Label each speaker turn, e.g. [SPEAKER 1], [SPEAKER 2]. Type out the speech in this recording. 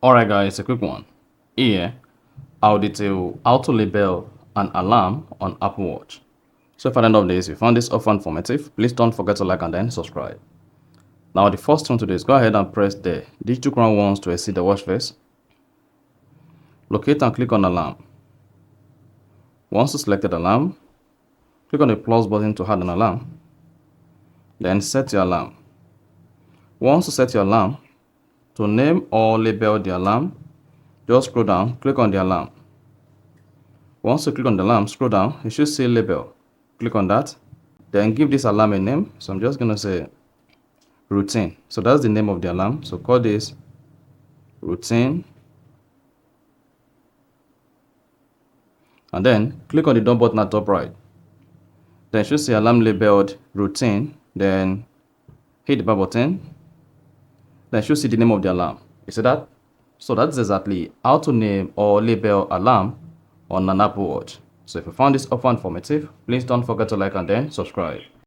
[SPEAKER 1] Alright guys, a quick one. Here, I'll detail how to label an alarm on Apple Watch. So if at the end of this, you found this offer informative, please don't forget to like and then subscribe. Now the first thing to do is go ahead and press the digital crown once to exit the watch face. Locate and click on alarm. Once you selected alarm, click on the plus button to add an alarm. Then set your alarm. Once you set your alarm, to name or label the alarm, just scroll down, click on the alarm. Once you click on the alarm, scroll down, you should see label. Click on that. Then give this alarm a name. So I'm just going to say routine. So that's the name of the alarm. So call this routine. And then click on the done button at top right. Then you should see alarm labeled routine. Then hit the back button. Then you should see the name of the alarm. You see that? So that's exactly how to name or label alarm on an Apple Watch. So if you found this offer informative, please don't forget to like and then subscribe.